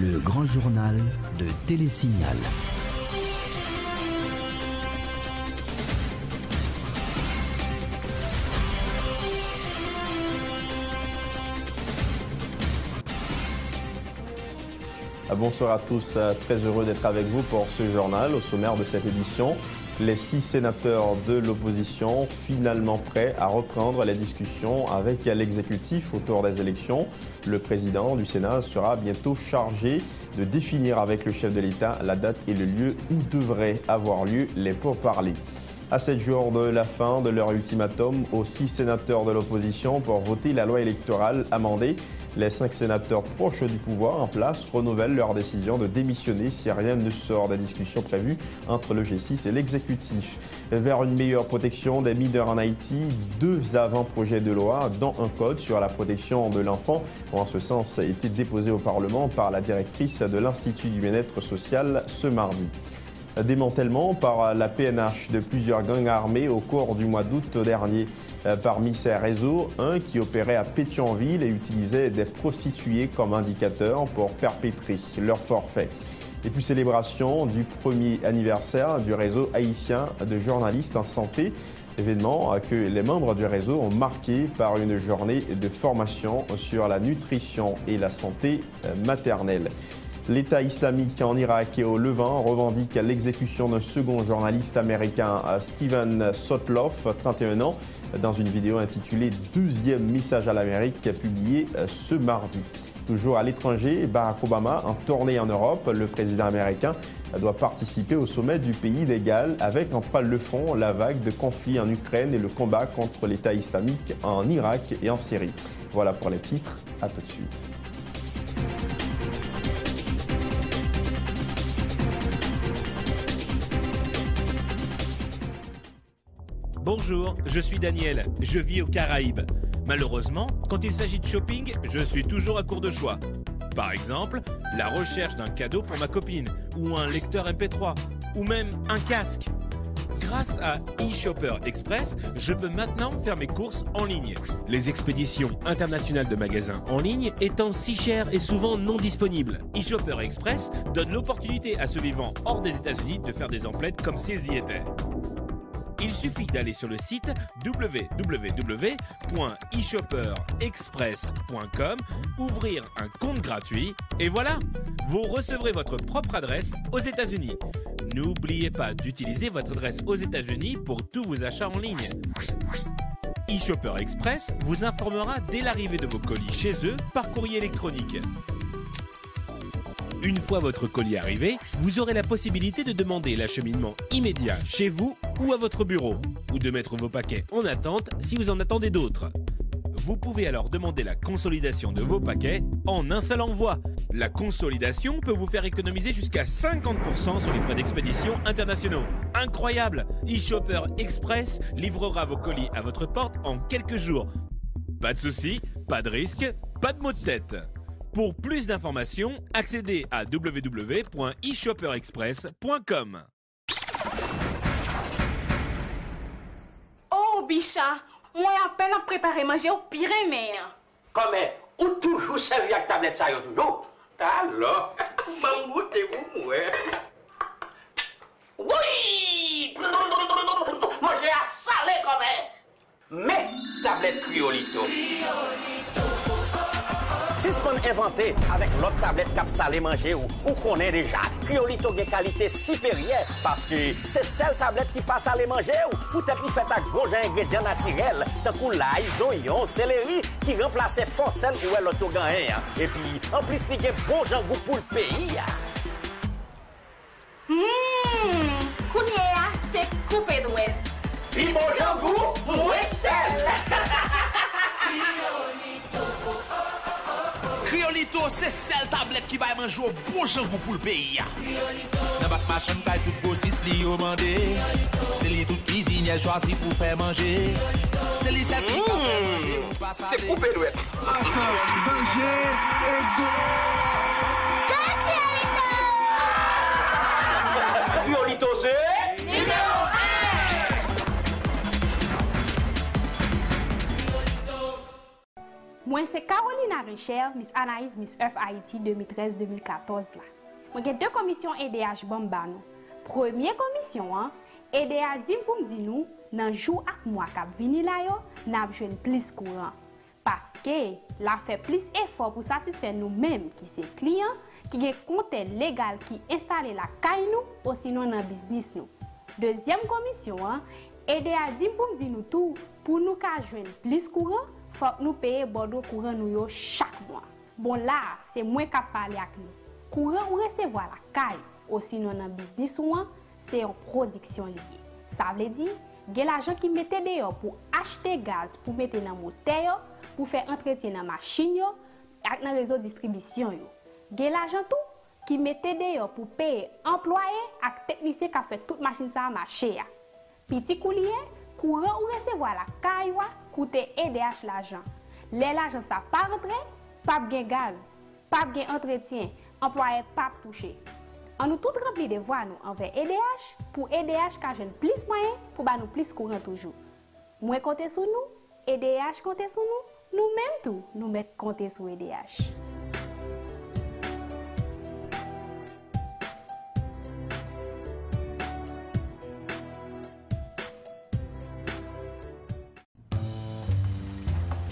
Le grand journal de Télésignal. Bonsoir à tous, très heureux d'être avec vous pour ce journal. Au sommaire de cette édition, les 6 sénateurs de l'opposition finalement prêts à reprendre les discussions avec l'exécutif autour des élections. Le président du Sénat sera bientôt chargé de définir avec le chef de l'État la date et le lieu où devraient avoir lieu les pourparlers. À 7 jours de la fin de leur ultimatum aux 6 sénateurs de l'opposition pour voter la loi électorale amendée, les 5 sénateurs proches du pouvoir en place renouvellent leur décision de démissionner si rien ne sort des discussions prévues entre le G6 et l'exécutif. Vers une meilleure protection des mineurs en Haïti, 2 avant-projets de loi, dont un code sur la protection de l'enfant, ont en ce sens été déposés au Parlement par la directrice de l'Institut du bien-être social ce mardi. Démantèlement par la PNH de plusieurs gangs armés au cours du mois d'août dernier. Parmi ces réseaux, un qui opérait à Pétionville et utilisait des prostituées comme indicateur pour perpétrer leur forfait. Et puis célébration du premier anniversaire du réseau haïtien de journalistes en santé, événement que les membres du réseau ont marqué par une journée de formation sur la nutrition et la santé maternelle. L'État islamique en Irak et au Levant revendique l'exécution d'un second journaliste américain, Steven Sotloff, 31 ans, dans une vidéo intitulée « Deuxième message à l'Amérique » publiée ce mardi. Toujours à l'étranger, Barack Obama, en tournée en Europe, le président américain doit participer au sommet du pays d'égal avec en toile de fond la vague de conflits en Ukraine et le combat contre l'État islamique en Irak et en Syrie. Voilà pour les titres, à tout de suite. Bonjour, je suis Daniel, je vis aux Caraïbes. Malheureusement, quand il s'agit de shopping, je suis toujours à court de choix. Par exemple, la recherche d'un cadeau pour ma copine, ou un lecteur MP3, ou même un casque. Grâce à eShopper Express, je peux maintenant faire mes courses en ligne. Les expéditions internationales de magasins en ligne étant si chères et souvent non disponibles. eShopper Express donne l'opportunité à ceux vivant hors des États-Unis de faire des emplettes comme s'ils y étaient. Il suffit d'aller sur le site www.eshopperexpress.com, ouvrir un compte gratuit et voilà, vous recevrez votre propre adresse aux États-Unis. N'oubliez pas d'utiliser votre adresse aux États-Unis pour tous vos achats en ligne. eShopper Express vous informera dès l'arrivée de vos colis chez eux par courrier électronique. Une fois votre colis arrivé, vous aurez la possibilité de demander l'acheminement immédiat chez vous ou à votre bureau, ou de mettre vos paquets en attente si vous en attendez d'autres. Vous pouvez alors demander la consolidation de vos paquets en un seul envoi. La consolidation peut vous faire économiser jusqu'à 50% sur les frais d'expédition internationaux. Incroyable! eShopper Express livrera vos colis à votre porte en quelques jours. Pas de soucis, pas de risque, pas de maux de tête. Pour plus d'informations, accédez à www.eshopperexpress.com. Oh, Bicha, moi à peine à préparer manger au pire mais. Comme ou toujours servi avec tablette ça yo toujours. Alors, bon goûter vous ouais. Oui! Manger à salé comme mais tablette Criolito. Si ce qu'on inventé avec l'autre tablette cap salé manger ou connaît déjà, Criolito de qualité supérieure parce que c'est celle tablette qui passe à les manger ou peut-être qui fait avec gros ingrédients naturels, tant que l'ail, oignon, céleri qui remplace forcelle ou l'autre gain. Et puis en plus il y a bon jambon pour le pays. Kounia, c'est coupé d'ouest. Puis bon jambon, moins sel. Criolito, c'est celle tablette qui va manger au bon jambon pour le pays. Dans votre machin, t'as tout grossiste li au mandé. C'est les toutes cuisinières choisies pour faire manger. C'est les celles qui font manger ou pas ça. C'est coupé d'ouest. Criolito, c'est numéro 1. Moi, c'est Carolina Richer, Miss Anaïs, Miss Earth Haïti 2013-2014. Moi, j'ai deux commissions EDH Bambano. Première commission, EDH dit pour me dire nous, dans le jour ak mois qui vini là, nous avons besoin plus courant. Parce que la fait plus effort pour satisfaire nous-mêmes qui sont clients, qui ont compte légal qui installé la caille nous, ou sinon dans le business nous. Deuxième commission, EDH dit pour me dire nous tout, pour nous joindre plus courant, il faut que nous payions bordeaux courant nous chaque mois. Bon là, c'est moi qui parle avec nous. Courant ou recevoir la caille, ou sinon dans le business c'est une production liée. Ça veut dire, il y a l'argent qui mettait dehors pour acheter gaz, pour mettre dans le moteur, pour faire entretien dans la machine, et dans le réseau de distribution. Il y a l'argent tout qui mettait dehors pour payer employés et techniciens qui fait toute machine ça marcher. Petit coulier, courant ou recevoir la caille, coûte EDH l'argent. L'argent ça pas rentré, pas de gaz, pas de entretien, employé pas touché. On nous tout rempli de voix nous envers EDH pour EDH qui a plus moyens pour nous plus courant toujours. Moi compter sur nous, EDH compter sur nous, nous-mêmes tout, nous mettons compter sur EDH.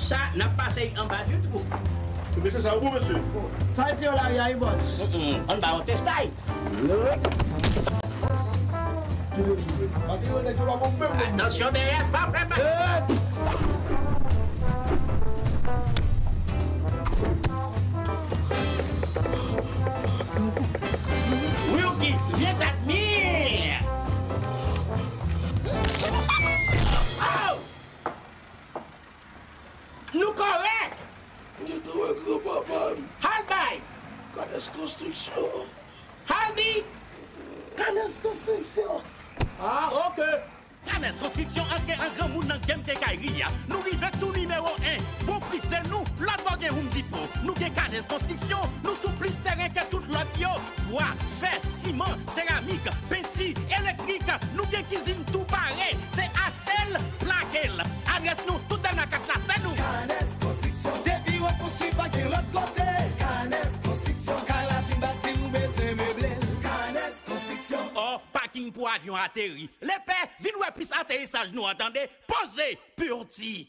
Ça n'a pas passé en bas du trou. Mais c'est ça, vous, monsieur. Ça a été là, il y a un boss. On va au testail. Attention derrière, pas vraiment. Wilkie, viens t'admire. Oh! Nous correct. Halbay! Canes Construction. Halbi! Canes Construction. Ah, ok. Canes Construction, un grand monde dans le game de Kairi. Nous vivons tout numéro 1. Bon prix, c'est nous. L'autre bagage, on dit pas. Nous avons Canes Construction. Nous sommes plus terrain que tout l'autre. Bois, fer, ciment, céramique, peinture, électrique. Nous avons cuisine tout pareil. C'est Astel, Plaquel. Adresse nous tout dans la carte là, c'est nous. Canes Construction. Depuis on poursuit pas de l'autre côté. Canes Construction. Car la fin bâtie ou baisser meublé. Canes Construction. Oh, parking pour avion atterri. Les pères, viens nous plus atterrissage, nous entendez? Posez, purti.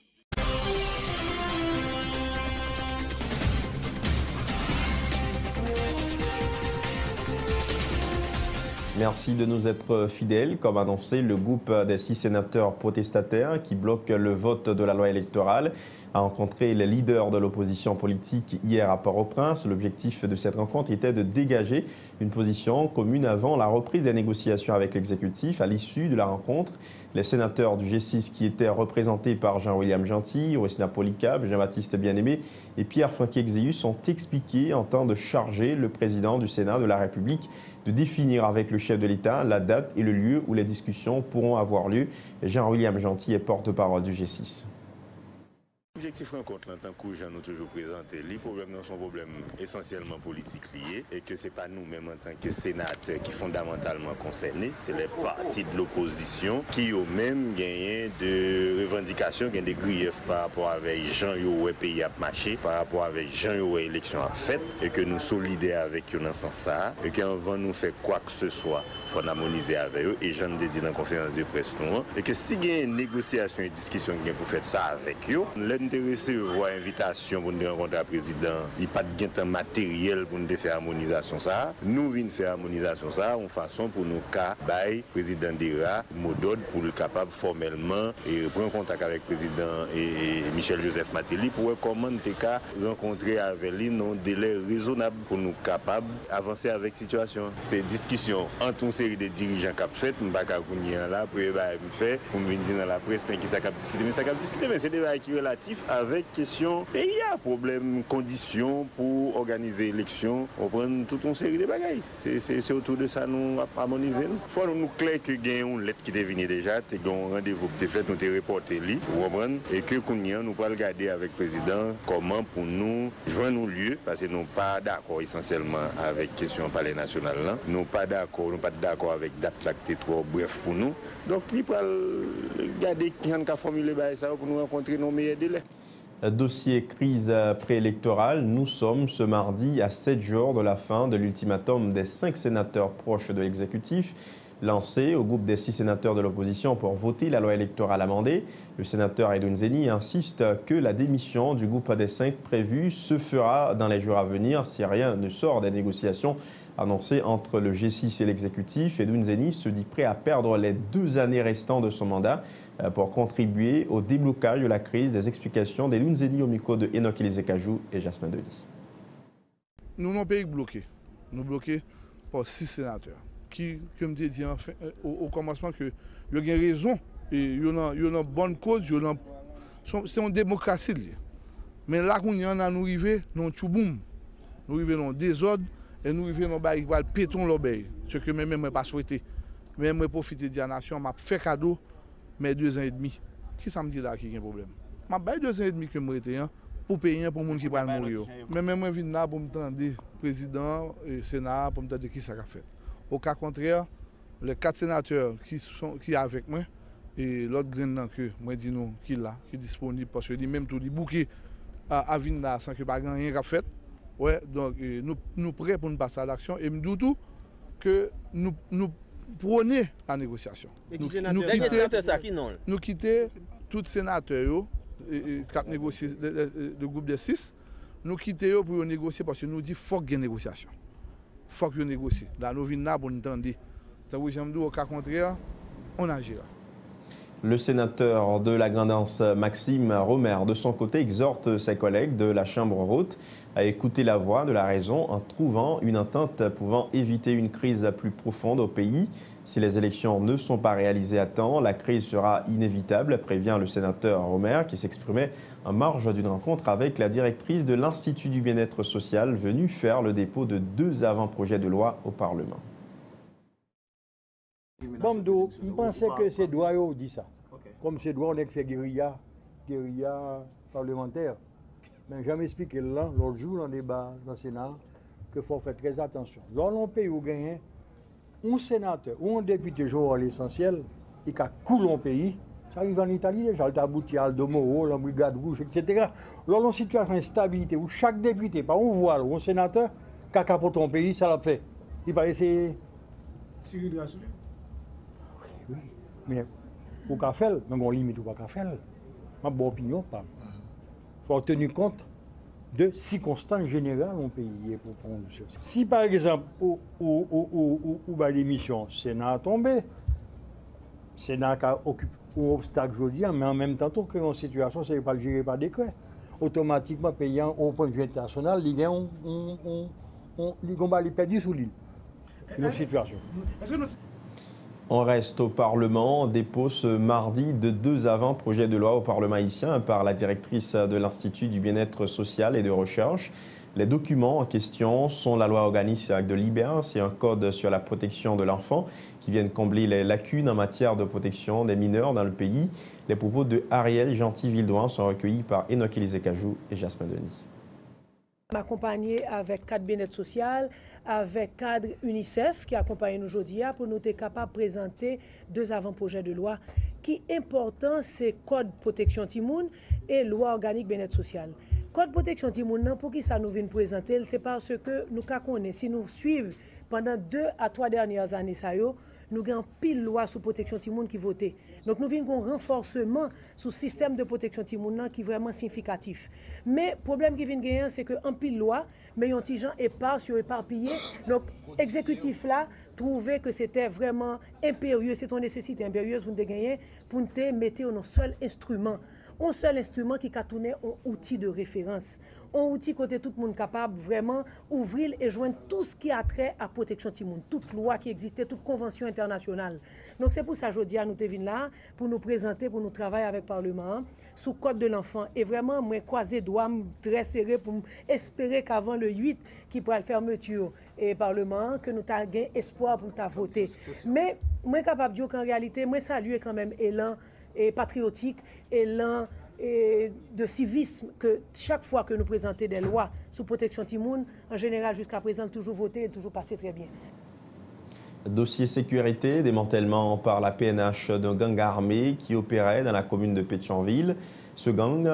Merci de nous être fidèles. Comme annoncé, le groupe des 6 sénateurs protestataires qui bloquent le vote de la loi électorale a rencontré les leaders de l'opposition politique hier à Port-au-Prince. L'objectif de cette rencontre était de dégager une position commune avant la reprise des négociations avec l'exécutif. À l'issue de la rencontre, les sénateurs du G6 qui étaient représentés par Jean-William Gentil, Rosina Policab, Jean-Baptiste Bien-Aimé et Pierre-Franck Exeus ont expliqué en temps de charger le président du Sénat de la République de définir avec le chef de l'État la date et le lieu où les discussions pourront avoir lieu. Jean-William Gentil est porte-parole du G6. L'objectif rencontre en tant que gens nous toujours présenté, les problèmes sont problèmes essentiellement politiques liés et que ce n'est pas nous-mêmes en tant que sénateurs qui sont fondamentalement concernés, c'est les partis de l'opposition qui ont même gagné de revendications, gagné des griefs par rapport avec Jean Yoé pays à marché, par rapport avec Jean Yoé élection à fait et que nous solidaires avec eux dans ce sens-là et qu'avant nous faire quoi que ce soit, il faut harmoniser avec eux et j'en ai dit dans la conférence de presse et que si il y a une négociation et une discussion pour faire ça avec eux, intéressé à voir invitation pour nous rencontrer le président, il n'y a pas de gain matériel pour nous faire harmonisation ça. Nous venons faire harmonisation ça en façon pour nous cas le président Dera mot d'ordre pour le capable formellement et prendre contact avec le président et Michel Joseph Matéli pour voir comment nous rencontrer avec lui dans un délai raisonnable pour nous capables d'avancer avec la situation. C'est discussion entre une série de dirigeants qui ont fait, nous ne pouvons pas là pour faire, pour venir dire dans la presse qui ça discuter, mais ça discuter, mais c'est des débat qui est relatif avec question pays, problème, conditions pour organiser l'élection, on prend toute une série de bagailles. C'est autour de ça nous harmoniser. Il faut nous clair que il y a une lettre qui est venue déjà, il y a un rendez-vous qui est fait, nous avons reporté et que nous allons regarder avec le président comment pour nous joindre nos lieux, parce que nous ne sommes pas d'accord essentiellement avec la question du palais national. Nous ne sommes pas d'accord avec la date qui est trop bref pour nous. Donc, il faut regarder qui a formulé ça pour nous rencontrer nos meilleurs délais. Dossier crise préélectorale, nous sommes ce mardi à 7 jours de la fin de l'ultimatum des 5 sénateurs proches de l'exécutif, lancé au groupe des 6 sénateurs de l'opposition pour voter la loi électorale amendée. Le sénateur Edouin Zeni insiste que la démission du groupe des 5 prévue se fera dans les jours à venir si rien ne sort des négociations annoncées entre le G6 et l'exécutif. Edouin Zeni se dit prêt à perdre les 2 années restantes de son mandat pour contribuer au déblocage de la crise. Des explications d'Edouin Zeni au micro de Enoch Élisée Cajou et Jasmin Denis. Nous avons un pays bloqué. Nous bloqués par 6 sénateurs qui, comme je dit au commencement, que il y a raison et il y a une bonne cause, c'est une démocratie. Mais là, quand nous arrivons, nous avons nous arrivons dans le désordre et nous arrivons dans le péton l'obéi. Ce que même je n'ai pas souhaité. Mais je profite de la nation, je fait cadeau mes 2 ans et demi. Qui ça me dit là qu'il y a un problème? Je fait 2 ans et demi que je suis pour payer pour les gens qui vont mourir. Mais même je viens là pour me tendre le président et le Sénat pour me dire qui ça a fait. Au cas contraire, les 4 sénateurs qui sont avec moi et l'autre grain que moi dis nous qui là, qui est disponible parce que même tout dit bouquet à venir là sans que pas rien qu'a fait. Ouais, donc nous prêts pour nous passer à l'action et me dis tout que nous prenons la négociation. Nous quitter tous les sénateurs qui ont négocié le groupe des 6, nous quittons pour négocier parce que nous disons qu'il faut qu'il y ait une négociation. Il faut qu'il y ait une négociation. Là, nous venons là pour nous entendre. Au cas contraire, on agira. Le sénateur de la Grand'Anse, Maxime Romer, de son côté, exhorte ses collègues de la Chambre haute à écouter la voix de la raison en trouvant une entente pouvant éviter une crise plus profonde au pays. Si les élections ne sont pas réalisées à temps, la crise sera inévitable, prévient le sénateur Romer, qui s'exprimait en marge d'une rencontre avec la directrice de l'Institut du bien-être social, venue faire le dépôt de 2 avant-projets de loi au Parlement. Bon, je pensais que c'est droit qui dit ça. Comme c'est droit, on a fait guérilla parlementaire. Mais jamais expliqué là, l'autre jour, dans le débat dans le Sénat, qu'il faut faire très attention. Dans un pays où gagne un sénateur ou un député joue à l'essentiel, et qui coule un pays, ça arrive en Italie déjà, le Tabouti, Aldo Moro, la Brigade Rouge, etc. Dans une situation d'instabilité où chaque député, par un voile ou un sénateur, qui a capoté un pays, ça l'a fait. Il va essayer. Oui, mais au café, mais on limite au café. Ma bonne opinion, pas. Il faut tenir compte de circonstances générales au pays pour prendre une chose. Si par exemple, ou l'émission, le Sénat a tombé, le Sénat occupe un obstacle aujourd'hui, mais en même temps, que une situation, ce n'est pas géré par décret. Automatiquement, payant au point de vue international, il y a un perdu sous l'île. Une situation. On reste au Parlement. Dépôt ce mardi de 2 avant-projets de loi au Parlement haïtien par la directrice de l'Institut du bien-être social et de recherche. Les documents en question sont la loi organique de Libéas et un code sur la protection de l'enfant qui viennent combler les lacunes en matière de protection des mineurs dans le pays. Les propos de Ariel Gentil-Vildouin sont recueillis par Enoch Élisée Cajou et Jasmin Denis. Accompagné avec cadre bien-être social, avec cadre UNICEF qui accompagne nous aujourd'hui pour nous être capables de présenter 2 avant-projets de loi qui est important, c'est code protection timoun et loi organique bien-être social. Code protection timoun, pour qui ça nous vient présenter, c'est parce que nous connaissons, si nous suivons pendant 2 à 3 dernières années, nous avons pile loi sur protection timoun qui votait. Donc nous avons un renforcement sur le système de protection timoun qui est vraiment significatif. Mais le problème qui vient gagner, c'est qu'un pile loi, mais il y a des gens éparpillés. Donc l'exécutif là trouvait que c'était vraiment impérieux, c'est une nécessité impérieuse pour nous gagner, pour nous mettre un seul instrument. Un seul instrument qui a tourné un outil de référence. Un outil côté tout le monde capable vraiment ouvrir et joindre tout ce qui a trait à protection timoun, toute loi qui existait, toute convention internationale. Donc c'est pour ça aujourd'hui nous sommes là pour nous présenter, pour nous travailler avec le Parlement sous code de l'enfant. Et vraiment, moi croiser doigt très serré pour espérer qu'avant le 8 qui pourra la fermeture et Parlement que nous avons espoir pour ta voter. Mais moi capable de dire qu'en réalité, moi saluer quand même élan et patriotique, élan et de civisme que chaque fois que nous présentons des lois sous protection timoun, en général jusqu'à présent toujours voté et toujours passé très bien. Dossier sécurité, démantèlement par la PNH d'un gang armé qui opérait dans la commune de Pétionville. Ce gang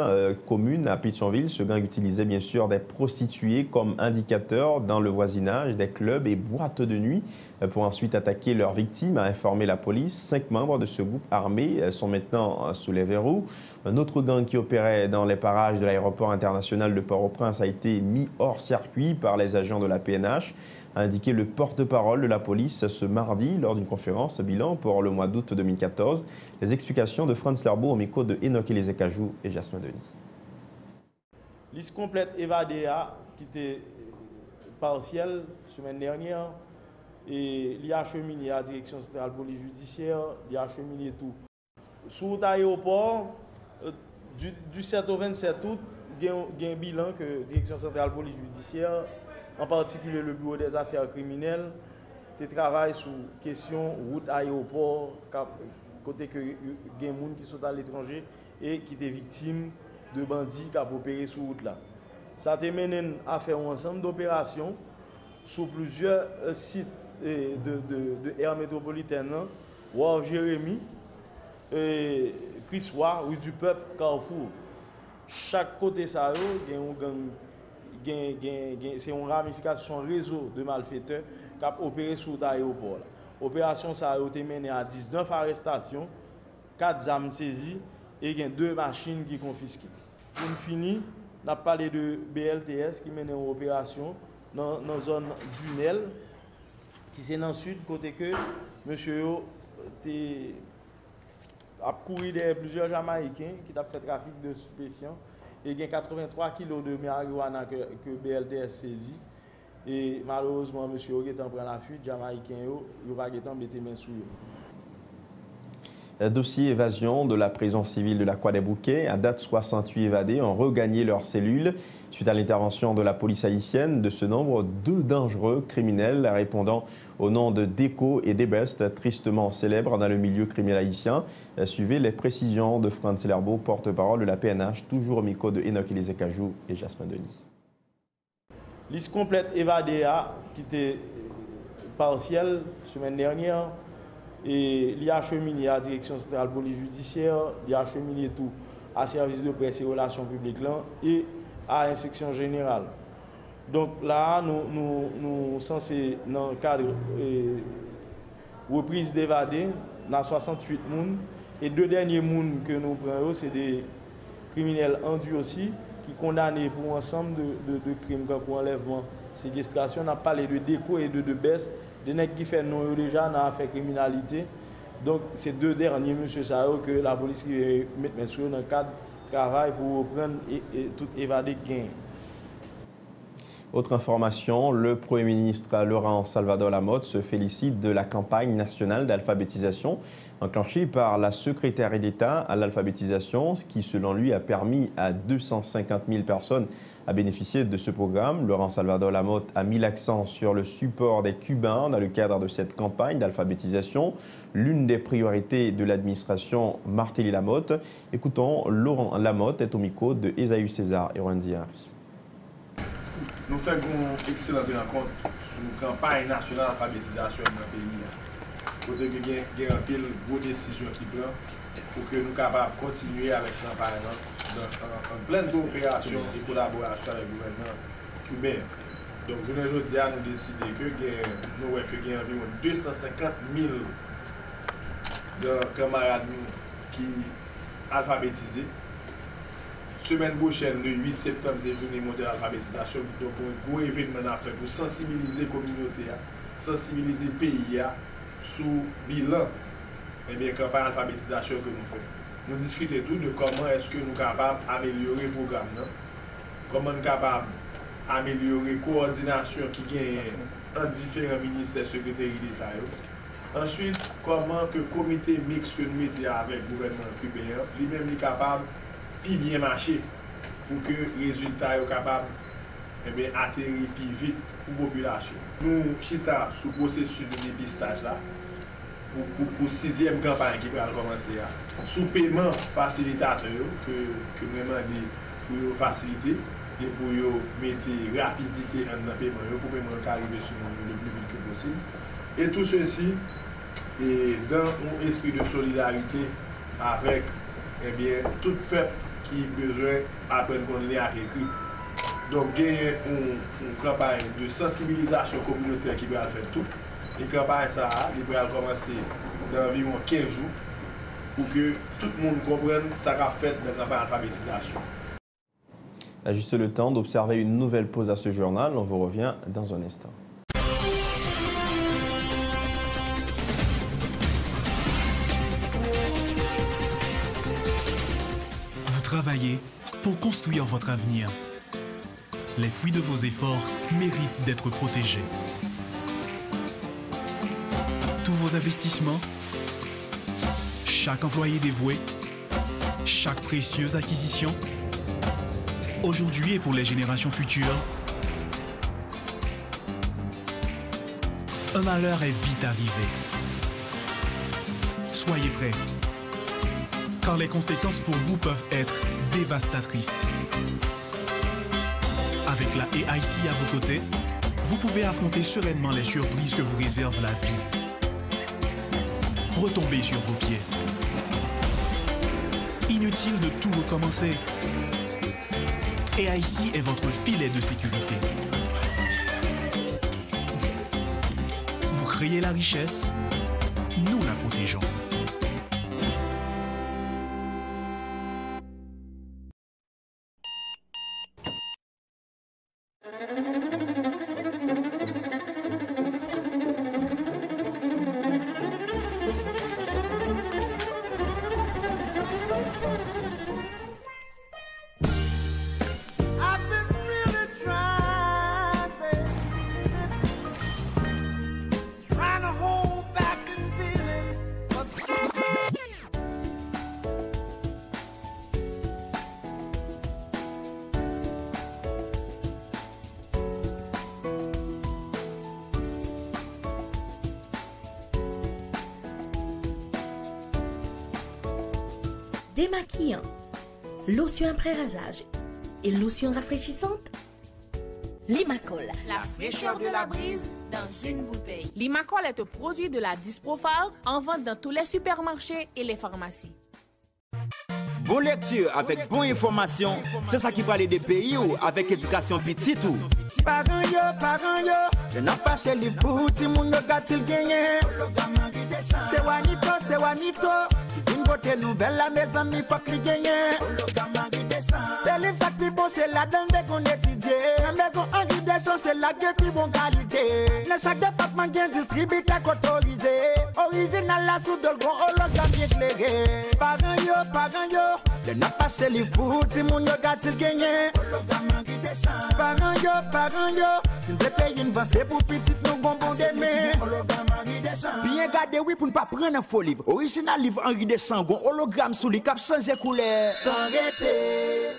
commune à Pétionville, ce gang utilisait bien sûr des prostituées comme indicateurs dans le voisinage des clubs et boîtes de nuit pour ensuite attaquer leurs victimes, a informé la police. 5 membres de ce groupe armé sont maintenant sous les verrous. Un autre gang qui opérait dans les parages de l'aéroport international de Port-au-Prince a été mis hors circuit par les agents de la PNH, a indiqué le porte-parole de la police ce mardi lors d'une conférence bilan pour le mois d'août 2014. Les explications de Franz Lerbeau au micro de Enoch Elizekajou et Jasmin Denis. Liste complète évadée qui était partielle semaine dernière et il a acheminé à la direction centrale police judiciaire, il a acheminé tout. Sous l'aéroport, du 7 au 27 août, il y a un bilan que la direction centrale police judiciaire, en particulier le bureau des affaires criminelles, travaille sur la question route-aéroport, côté que il y a des gens qui sont à l'étranger et qui étaient victimes de bandits qui ont opéré sur route là. Ça a mené à faire un ensemble d'opérations sur plusieurs sites de aire métropolitaine, Wharf Jérémy, Crissois, rue du Peuple, Carrefour. Chaque côté ça, c'est une ramification réseau de malfaiteurs qui a opéré sur l'aéroport. L'opération ça a été menée à 19 arrestations, 4 armes saisies et 2 machines qui confisquées. Pour finir, on a parlé de BLTS qui mène une opération dans la zone du Nel, qui est dans le sud, côté que monsieur a couru derrière plusieurs Jamaïcains qui ont fait trafic de stupéfiants. Et il y a 83 kg de marijuana que BLTS saisit. Et malheureusement, monsieur est en train de la fuite, Jamaïcains, il va pas mettre main sous eux. Dossier évasion de la prison civile de la Croix-des-Bouquets. À date, 68 évadés ont regagné leurs cellules suite à l'intervention de la police haïtienne. De ce nombre, 2 dangereux criminels répondant au nom de Déco et Debest, tristement célèbres dans le milieu criminel haïtien. Suivez les précisions de Franz Lerbeau, porte-parole de la PNH, toujours au micro de Enoch Elizekajou et Jasmin Denis. Liste complète évadée qui était partielle semaine dernière. Et il a acheminé à la direction centrale police judiciaire, il a acheminé tout à service de presse et relations publiques là, et à l'inspection générale. Donc là, nous sommes censés, dans le cadre de reprise d'évader, nous avons 68 personnes. Et 2 derniers personnes que nous prenons, c'est des criminels endus aussi, qui sont condamnés pour un ensemble de crimes comme enlèvement, séquestration. On a parlé de Déco et de Best. Des gens qui font non déjà dans l'affaire criminalité. Donc, c'est 2 derniers, M. Sao, que la police qui met sur dans le cadre de travail pour reprendre et tout évader gain. Autre information, le Premier ministre Laurent Salvador Lamotte se félicite de la campagne nationale d'alphabétisation enclenchée par la secrétaire d'État à l'alphabétisation, ce qui, selon lui, a permis à 250 000 personnes à bénéficier de ce programme. Laurent Salvador Lamotte a mis l'accent sur le support des Cubains dans le cadre de cette campagne d'alphabétisation, l'une des priorités de l'administration Martelly Lamotte. Écoutons, Laurent Lamotte est au micro de Esaü César et Randy Harry. Nous faisons une excellente rencontre sur la campagne nationale d'alphabétisation dans le pays. Pour que nous ayons une bonne décision qui prend pour que nous soyons capables de continuer avec la campagne en pleine coopération et collaboration avec le gouvernement cubain. Donc, aujourd'hui, nous avons décidé que nous avons environ 250 000 camarades qui sont alphabétisés. Semaine prochaine, le 8 septembre, c'est journée mondiale d'alphabétisation. Donc, un gros événement à faire pour sensibiliser la communauté, sensibiliser le pays sous bilan et campagne d'alphabétisation que nous faisons. Nous discutons tout de comment est-ce que nous sommes capables d'améliorer le programme, comment nous sommes capables d'améliorer la coordination qui gagne entre différents ministères secrétaires d'État. Ensuite, comment que le comité mixte que nous mettons avec le gouvernement cubain, lui-même est capable de bien marcher pour que le résultat soit capable d'atterrir plus vite pour la population. Nous chita sous le processus de dépistage là, pour la 6e campagne qui va commencer. Sous paiement facilitateur que nous demandons pour faciliter et pour mettre rapidité dans le paiement pour que le paiement arrive sur nous le plus vite que possible. Et tout ceci est dans un esprit de solidarité avec tout peuple qui besoin d'apprendre qu'on lit à écrit. Donc, il y a une campagne de sensibilisation communautaire qui va faire tout. Et la campagne, ça, il va commencer dans environ 15 jours pour que tout le monde comprenne ce qu'on a fait dans la campagne d'alphabétisation. Juste le temps d'observer une nouvelle pause à ce journal. On vous revient dans un instant. Vous travaillez pour construire votre avenir. Les fruits de vos efforts méritent d'être protégés. Tous vos investissements, chaque employé dévoué, chaque précieuse acquisition, aujourd'hui et pour les générations futures, un malheur est vite arrivé. Soyez prêts, car les conséquences pour vous peuvent être dévastatrices. Avec la AIC à vos côtés, vous pouvez affronter sereinement les surprises que vous réserve la vie. Retombez sur vos pieds. Inutile de tout recommencer. AIC est votre filet de sécurité. Vous créez la richesse, nous la protégeons. Démaquillant, lotion après rasage et lotion rafraîchissante. Limacol. La fraîcheur de la brise dans une bouteille. Limacol est un produit de la Disprofar en vente dans tous les supermarchés et les pharmacies. Bon lecture avec bonne information, c'est ça qui parle des pays ou avec éducation petite ou. Parents yo, je n'ai pas chez les bouts, ti moun yo gatil gagné. C'est Wanito, une beauté nouvelle, la maison mi faut que li gagné. C'est livre ça qui bon, c'est la donne qu'on étudie. La maison Henri Deschamps, c'est la gueule qui bon qualité. Le chaque département gagne distributeur autorisé. Original la sous de gros hologramme éclairé. Parents yo, je n'ai pas chez les bouts, ti moun yo gatil gagné. Parents yo, si vous payez une vente, c'est pour petite nous bonbons d'aimer. Bien gardé, oui, pour ne pas prendre un faux livre. Original livre Henri Deschamps, gon hologramme sous les cap changer couleur. Sans arrêter.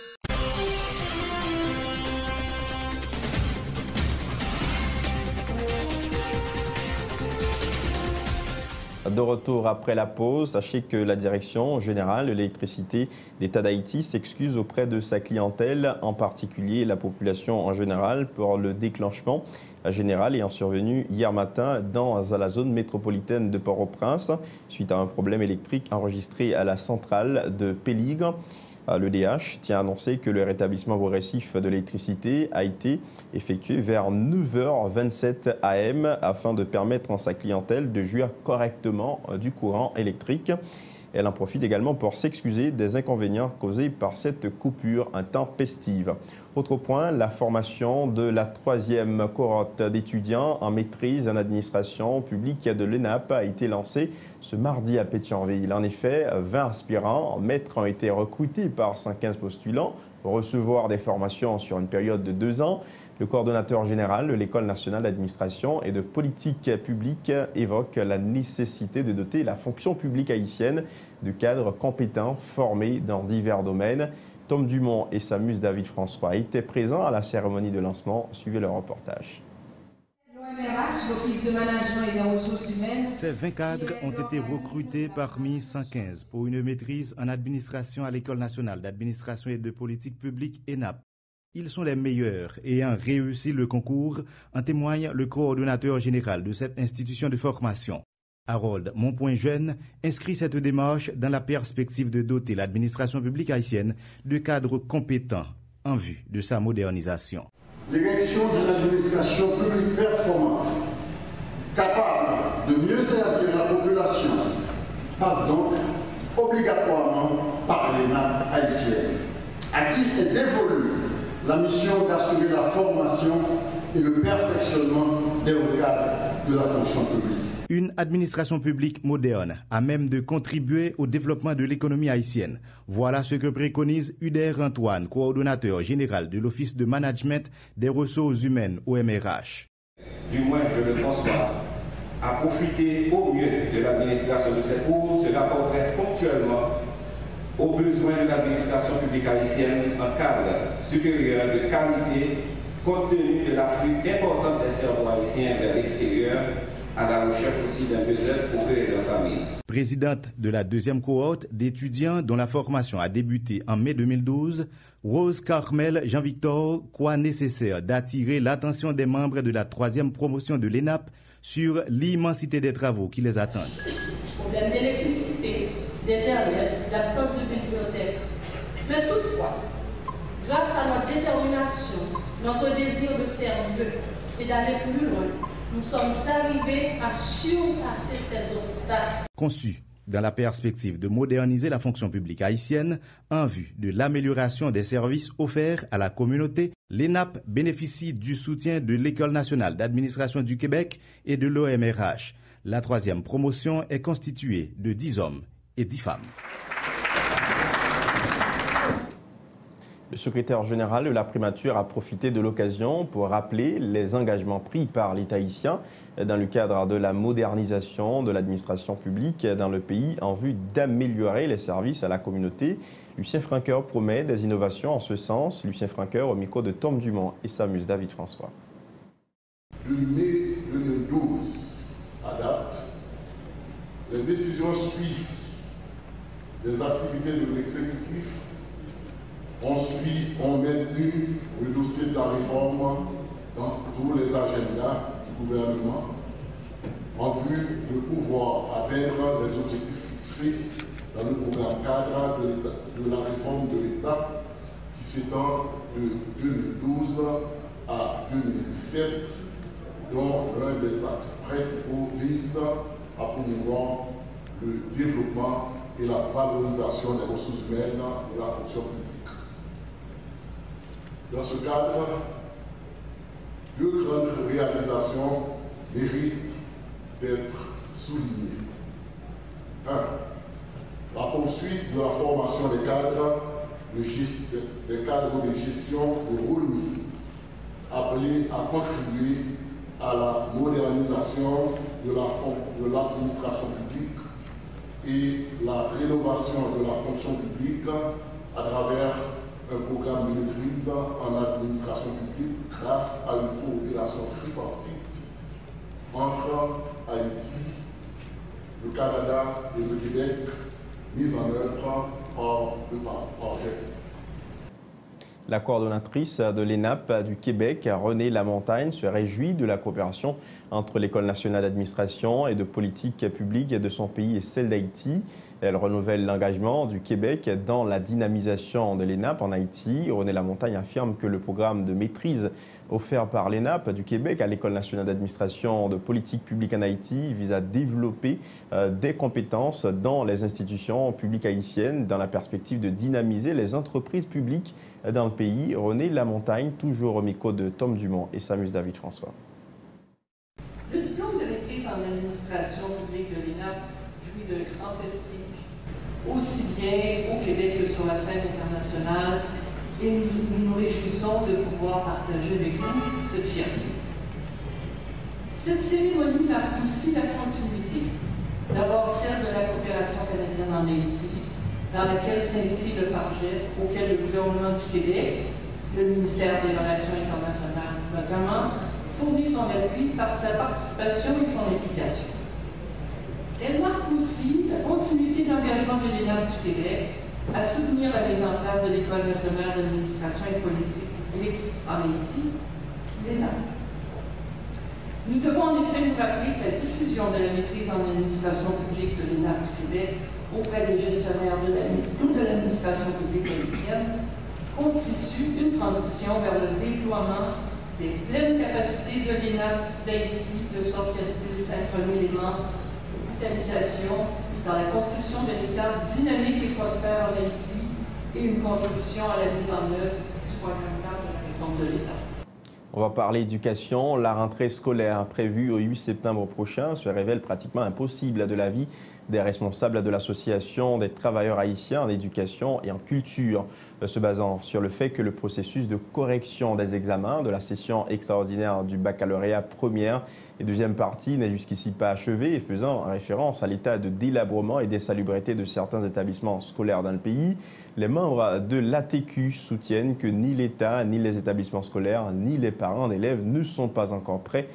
De retour après la pause, sachez que la Direction générale de l'électricité d'État d'Haïti s'excuse auprès de sa clientèle, en particulier la population en général, pour le déclenchement général ayant survenu hier matin dans la zone métropolitaine de Port-au-Prince suite à un problème électrique enregistré à la centrale de Péligre. L'EDH tient à annoncer que le rétablissement progressif de l'électricité a été effectué vers 9h27 AM afin de permettre à sa clientèle de jouir correctement du courant électrique. Elle en profite également pour s'excuser des inconvénients causés par cette coupure intempestive. Autre point, la formation de la 3e cohorte d'étudiants en maîtrise en administration publique de l'ENAP a été lancée ce mardi à Pétionville. En effet, 20 aspirants en maître ont été recrutés par 115 postulants pour recevoir des formations sur une période de 2 ans. Le coordonnateur général de l'École nationale d'administration et de politique publique évoque la nécessité de doter la fonction publique haïtienne de cadres compétents formés dans divers domaines. Tom Dumont et Samus David François étaient présents à la cérémonie de lancement. Suivez le reportage. L'Office de management et des ressources humaines. Ces 20 cadres ont été recrutés parmi 115 pour une maîtrise en administration à l'École nationale d'administration et de politique publique ENAP. Ils sont les meilleurs ayant réussi le concours, en témoigne le coordonnateur général de cette institution de formation. Harold Monpoint-Jeune inscrit cette démarche dans la perspective de doter l'administration publique haïtienne de cadres compétents en vue de sa modernisation. L'érection d'une administration publique performante, capable de mieux servir la population, passe donc obligatoirement par l'ENAP haïtienne, à qui est dévolue la mission d'assurer la formation et le perfectionnement des cadres de la fonction publique. Une administration publique moderne à même de contribuer au développement de l'économie haïtienne. Voilà ce que préconise Uder Antoine, coordonnateur général de l'Office de management des ressources humaines OMRH. Du moins, je le conçois, à profiter au mieux de l'administration de cette cour se rapporterait ponctuellement aux besoins de l'administration publique haïtienne en cadre supérieur de qualité, compte tenu de la fuite importante des cerveaux haïtiens vers l'extérieur, à la recherche aussi d'un mieux-être pour eux et leur famille. Présidente de la deuxième cohorte d'étudiants dont la formation a débuté en mai 2012, Rose Carmel Jean-Victor croit nécessaire d'attirer l'attention des membres de la troisième promotion de l'ENAP sur l'immensité des travaux qui les attendent. Problème d'électricité, d'Internet, d'absence de bibliothèque. Mais toutefois, grâce à notre détermination, notre désir de faire mieux et d'aller plus loin, nous sommes arrivés à surpasser ces obstacles. Conçu dans la perspective de moderniser la fonction publique haïtienne en vue de l'amélioration des services offerts à la communauté, l'ENAP bénéficie du soutien de l'École nationale d'administration du Québec et de l'OMRH. La troisième promotion est constituée de 10 hommes et 10 femmes. Le secrétaire général de la primature a profité de l'occasion pour rappeler les engagements pris par l'État haïtien dans le cadre de la modernisation de l'administration publique dans le pays en vue d'améliorer les services à la communauté. Lucien Franqueur promet des innovations en ce sens. Lucien Franqueur au micro de Tom Dumont et Samus David François. De mai 2012 à date, les décisions suivies des activités de l'exécutif ont maintenu le dossier de la réforme dans tous les agendas du gouvernement en vue de pouvoir atteindre les objectifs fixés dans le programme cadre de la réforme de l'État qui s'étend de 2012 à 2017, dont l'un des axes principaux vise à promouvoir le développement et la valorisation des ressources humaines de la fonction publique. Dans ce cadre, deux grandes réalisations méritent d'être soulignées. 1. La poursuite de la formation des cadres de gestion de haut niveau, appelés à contribuer à la modernisation de l'administration publique et la rénovation de la fonction publique à travers un programme de maîtrise en administration publique grâce à une coopération tripartite entre Haïti, le Canada et le Québec, mise en œuvre par le projet. La coordonnatrice de l'ENAP du Québec, Renée Lamontagne, se réjouit de la coopération entre l'École nationale d'administration et de politique publique de son pays et celle d'Haïti. Elle renouvelle l'engagement du Québec dans la dynamisation de l'ENAP en Haïti. Renée Lamontagne affirme que le programme de maîtrise offert par l'ENAP du Québec à l'École nationale d'administration de politique publique en Haïti vise à développer des compétences dans les institutions publiques haïtiennes dans la perspective de dynamiser les entreprises publiques dans le pays. Renée Lamontagne, toujours au micro de Tom Dumont et Samus David François. Le diplôme de maîtrise en administration publique de l'ENAP jouit d'un grand prestige, aussi bien au Québec que sur la scène internationale, et nous nous réjouissons de pouvoir partager avec vous cette fierté. Cette cérémonie marque ici la continuité, d'abord celle de la coopération canadienne en Haïti, dans laquelle s'inscrit le projet auquel le gouvernement du Québec, le ministère des Relations internationales notamment, fournit son appui par sa participation et son implication. Elle marque aussi la continuité d'engagement de l'ENAP du Québec à soutenir la mise en place de l'École nationale d'administration et politique publique en Haïti, l'ENAP. Nous devons en effet nous rappeler que la diffusion de la maîtrise en administration publique de l'ENAP du Québec auprès des gestionnaires de l'administration publique haïtienne constitue une transition vers le déploiement des pleines capacités de l'ENAP d'Haïti, de sorte qu'elle puisse être un élément de vitalisation dans la construction d'un État dynamique et prospère en Haïti et une contribution à la mise en œuvre du programme cadre de la réforme de l'État. On va parler éducation. La rentrée scolaire prévue au 8 septembre prochain se révèle pratiquement impossible de l'avis des responsables de l'Association des travailleurs haïtiens en éducation et en culture, se basant sur le fait que le processus de correction des examens de la session extraordinaire du baccalauréat première et deuxième partie n'est jusqu'ici pas achevé et faisant référence à l'état de délabrement et d'insalubrité de certains établissements scolaires dans le pays. Les membres de l'ATQ soutiennent que ni l'État, ni les établissements scolaires, ni les parents d'élèves ne sont pas encore prêts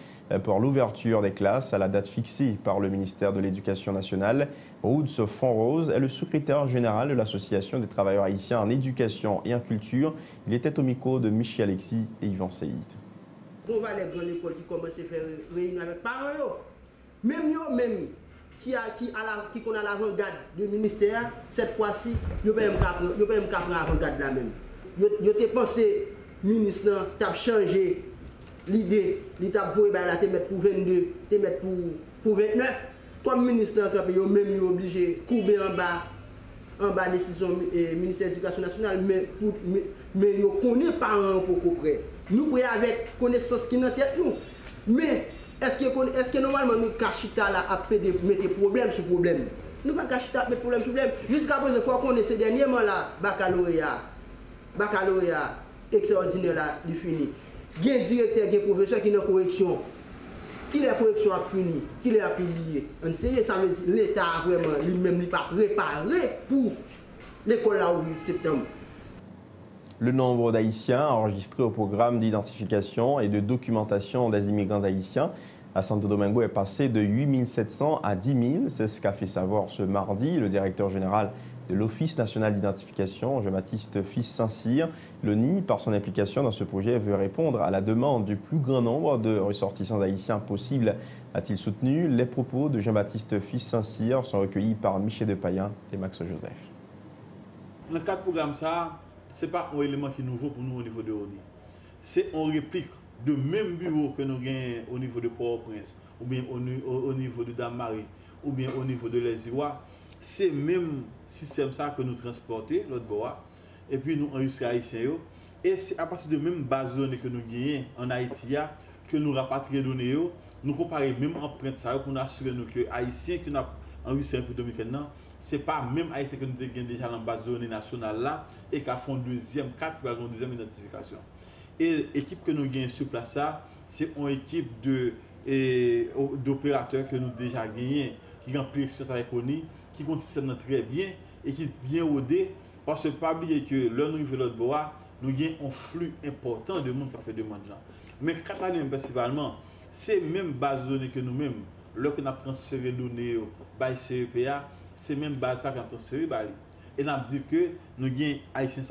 pour l'ouverture des classes à la date fixée par le ministère de l'Éducation nationale. Roods Fonrose est le secrétaire général de l'Association des travailleurs haïtiens en éducation et en culture. Il était au micro de Michel Alexis et Yvan Seyid. On va les grandes écoles qui commencent à faire réunion avec parents, même qui qu'on a l'avant-garde du ministère, cette fois-ci, ils ne peuvent pas prendre l'avant-garde là même. Ils ont pensé, le ministre a changé l'idée, il a voulu te mettre pour 22, te mettre pour 29. Comme ministre, ils ont même obligé de courber en bas décision du ministère de l'Éducation nationale, mais ils connaissent pas un peu près. Nous pouvons avec connaissance qui est dans la tête, mais est-ce que normalement nous cachita là à mettre problème sur problème? Nous ne pouvons pas cachita mettre problème sur problème. Jusqu'à présent, il faut qu'on ait ces dernièrement là, baccalauréat extraordinaire là, du fini. Il y a un directeur, il y a un professeur qui est en correction. Qui la correction a fini, qui l'a publié. On sait, ça veut dire l'État a vraiment lui-même n'est pas préparé pour l'école là au 8 septembre. Le nombre d'Haïtiens enregistrés au programme d'identification et de documentation des immigrants haïtiens à Santo Domingo est passé de 8 700 à 10 000. C'est ce qu'a fait savoir ce mardi le directeur général de l'Office national d'identification, Jean-Baptiste Fils Saint-Cyr. L'ONI, par son implication dans ce projet, veut répondre à la demande du plus grand nombre de ressortissants haïtiens possible, a-t-il soutenu. Les propos de Jean-Baptiste Fils Saint-Cyr sont recueillis par Michel Depayen et Max Joseph. Dans le cadre du programme, ce n'est pas un élément qui est nouveau pour nous au niveau de l'ONI. C'est une réplique de même bureau que nous avons au niveau de Port-au-Prince, ou bien au niveau de Dame-Marie, ou bien au niveau de Les Irois. C'est le même système ça que nous transportons, l'autre bois, et puis nous enregistrons haïtiens. Et c'est à partir de même base de données que nous gagnons en Haïti, que nous rapatrions les données, nous comparons même empreinte ça pour nous assurer que les haïtiens que nous avons enregistrés pour 2015, ce n'est pas même haïtiens que nous avons déjà dans la base de données nationale là, et qui font deuxième identification. Et l'équipe que nous gagnons sur place, c'est une équipe d'opérateurs que nous avons déjà gagnés, qui ont plus d'expérience avec l'ONI, qui consiste très bien et qui est bien rodé, parce que pas oublier que le niveau de l'autre bois, nous avons un flux important de monde qui a fait demande là. Mais Catalan principalement, c'est même base de données que nous-mêmes, lorsqu'on a transféré les données par CEPA, c'est même base ça qu'on a transféré. Et nous avons dit que nous avons haïtiens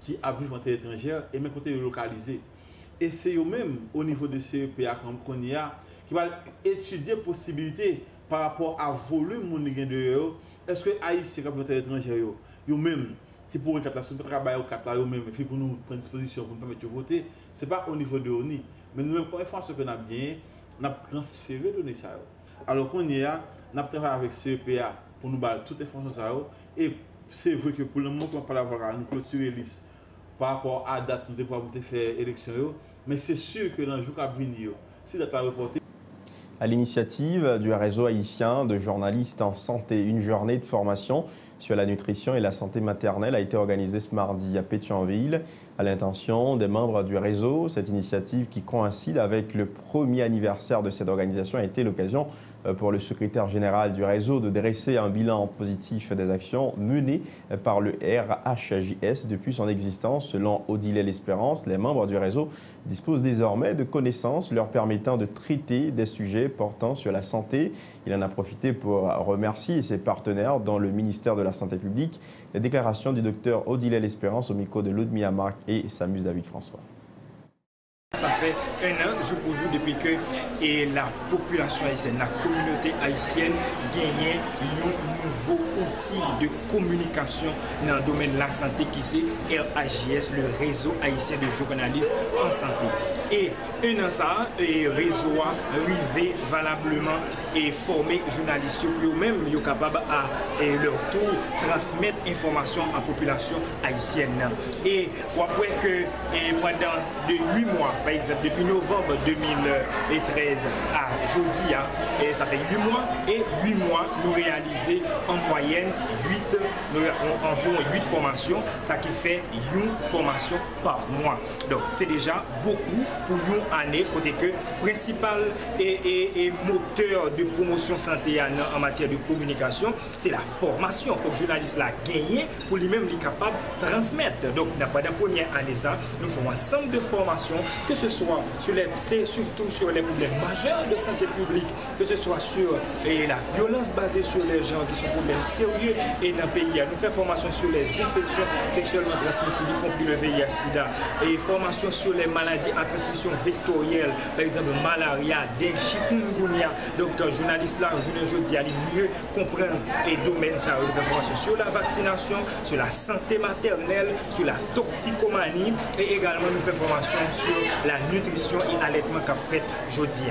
qui vivent en terre étrangère et même côté localisé. Et c'est eux-mêmes au niveau de CEPA qu'on y a qui va étudier la possibilité par rapport à volume de eux. Est-ce que Haïti, quand vous êtes étranger, eux-mêmes, qui pourraient travailler au Qatar, eux-mêmes, pour nous prendre disposition, pour nous permettre de voter, ce n'est pas au niveau de l'ONI. Mais nous-mêmes, comme information que nous avons bien, nous avons transféré les données. Alors qu'on y a, nous avons travaillé avec CEPA pour nous donner toutes les informations. Et c'est vrai que pour le moment, on ne peut pas avoir nous clôturer la liste par rapport à la date où nous devons faire l'élection. Mais c'est sûr que dans le jour qui va venir, si la date est reportée, à l'initiative du réseau haïtien de journalistes en santé, une journée de formation sur la nutrition et la santé maternelle a été organisée ce mardi à Pétionville. À l'intention des membres du réseau, cette initiative qui coïncide avec le premier anniversaire de cette organisation a été l'occasion pour le secrétaire général du réseau de dresser un bilan positif des actions menées par le RHJS depuis son existence. Selon Odile L'Espérance, les membres du réseau disposent désormais de connaissances leur permettant de traiter des sujets portant sur la santé. Il en a profité pour remercier ses partenaires dans le ministère de la Santé publique. Les déclarations du docteur Odile L'Espérance au micro de Ludmilla Marc et Samus David François. ça fait un an, jour pour jour, depuis que la population haïtienne, la communauté haïtienne gagne un nouveau outil de communication dans le domaine de la santé qui c'est RAJS, le réseau haïtien de journalistes en santé. Et un an ça, le réseau a arrivé valablement et formé journalistes pour eux-mêmes, ils sont capables à leur tour transmettre information à la population haïtienne. Et après que pendant de 8 mois, par exemple depuis novembre 2013 à jeudi, ça fait 8 mois et 8 mois nous réalisons en moyenne environ 8 formations, ça qui fait une formation par mois. Donc c'est déjà beaucoup pour une année, côté que principal et moteur de promotion santé en matière de communication, c'est la formation. Il faut que le journaliste la gagne pour lui-même être capable de transmettre. Donc, pas dans la première année, ça, nous faisons un ensemble de formations, que ce soit surtout sur les problèmes majeurs de santé publique, que ce soit sur la violence basée sur les gens qui sont problèmes sérieux et dans le pays. Nous faisons formation sur les infections sexuellement transmissibles, y compris le VIH-Sida, et formation sur les maladies à transmission vectorielle, par exemple malaria, dengue, chikungunya. Donc, journaliste là, je dis à mieux comprendre et domaine ça, de formation sur la vaccination, sur la santé maternelle, sur la toxicomanie et également nous faisons formation sur la nutrition et allaitement qu'a fait jeudi.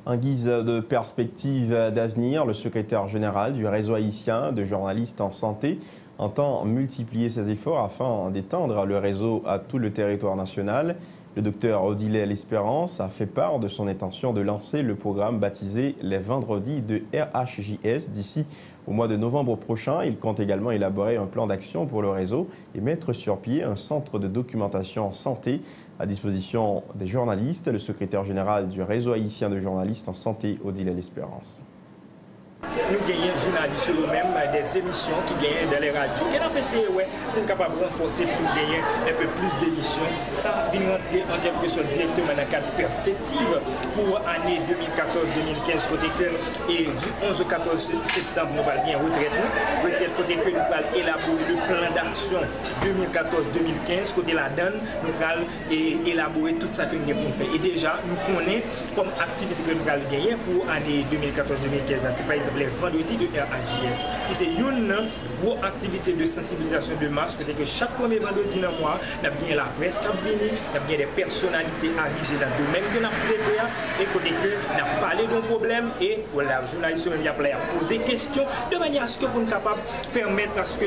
En guise de perspective d'avenir, le secrétaire général du réseau haïtien de journalistes en santé entend multiplier ses efforts afin d'étendre le réseau à tout le territoire national. Le docteur Odile L'Espérance a fait part de son intention de lancer le programme baptisé les vendredis de RAJS d'ici au mois de novembre prochain. Il compte également élaborer un plan d'action pour le réseau et mettre sur pied un centre de documentation en santé à disposition des journalistes. Le secrétaire général du réseau haïtien de journalistes en santé, Odile L'Espérance. Nous gagnons journalistes eux-mêmes des émissions qui gagnent dans les radios. Qu'est-ce qu'on essaie, ouais, c'est capable de renforcer pour gagner un peu plus d'émissions. Ça vient rentrer en quelque sorte directement dans le cadre perspective pour l'année 2014-2015, côté que et du 11 au 14 septembre, nous allons bien retraite, côté que nous allons élaborer le plan d'action 2014-2015, côté la donne, nous allons élaborer tout ça que nous avons fait. Et déjà, nous connaissons comme activité que nous allons gagner pour l'année 2014-2015. C'est par exemple les vendredis de RAJS, qui c'est une grosse activité de sensibilisation de masse, côté que chaque premier vendredi dans le mois, nous avons bien la presse qui vient, nous avons bien des personnalités avisées dans le domaine que nous avons traité, et côté que nous avons parlé d'un problème, et pour la journaliste même a posé des questions, de manière à ce que pour nous capables permettre à ce que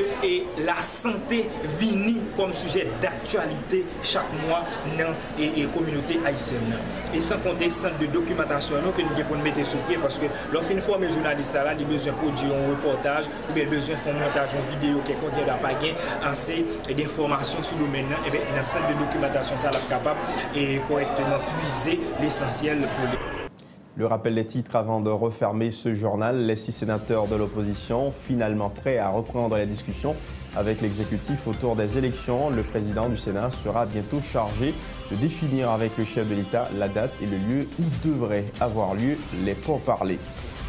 la santé vienne comme sujet d'actualité chaque mois dans la communauté haïtienne. Et sans compter le centre de documentation que nous devons mettre sur pied, parce que lorsqu'une fois les journalistes là, ils ont besoin de produire un reportage ou bien besoin de faire un montage, une vidéo, quelqu'un qui n'a pas gagné assez d'informations sur le domaine, et bien dans le centre de documentation, ça est capable et correctement puiser l'essentiel pour Le rappel des titres avant de refermer ce journal. Les 6 sénateurs de l'opposition finalement prêts à reprendre la discussion avec l'exécutif autour des élections. Le président du Sénat sera bientôt chargé de définir avec le chef de l'État la date et le lieu où devraient avoir lieu les pourparlers.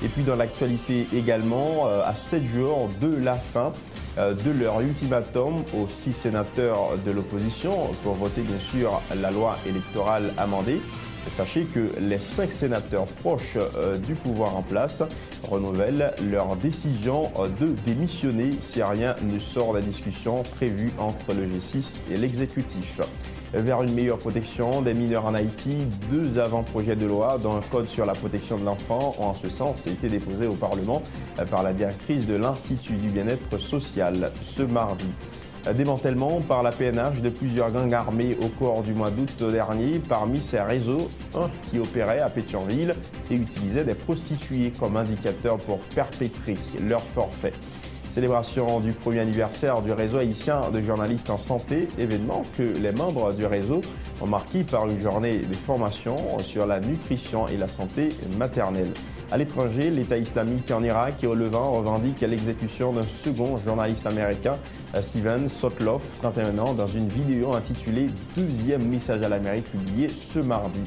Et puis dans l'actualité également, à 7 jours de la fin de leur ultimatum aux 6 sénateurs de l'opposition pour voter bien sûr la loi électorale amendée. Sachez que les 5 sénateurs proches du pouvoir en place renouvellent leur décision de démissionner si rien ne sort de la discussion prévue entre le G6 et l'exécutif. Vers une meilleure protection des mineurs en Haïti, 2 avant-projets de loi dont un code sur la protection de l'enfant ont en ce sens été déposés au Parlement par la directrice de l'Institut du bien-être social ce mardi. Démantèlement par la PNH de plusieurs gangs armés au cours du mois d'août dernier. Parmi ces réseaux, un qui opérait à Pétionville et utilisait des prostituées comme indicateur pour perpétrer leur forfait. Célébration du premier anniversaire du réseau haïtien de journalistes en santé, événement que les membres du réseau ont marqué par une journée de formation sur la nutrition et la santé maternelle. À l'étranger, l'État islamique en Irak et au Levant revendique l'exécution d'un second journaliste américain, Steven Sotloff, 31 ans, dans une vidéo intitulée « Deuxième message à l'Amérique » publiée ce mardi.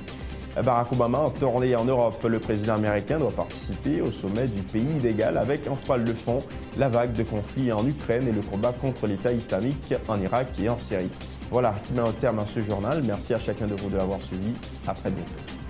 Barack Obama en tournée en Europe. Le président américain doit participer au sommet du pays d'égal avec en toile de fond la vague de conflits en Ukraine et le combat contre l'État islamique en Irak et en Syrie. Voilà qui met un terme à ce journal. Merci à chacun de vous de l'avoir suivi. À très bientôt.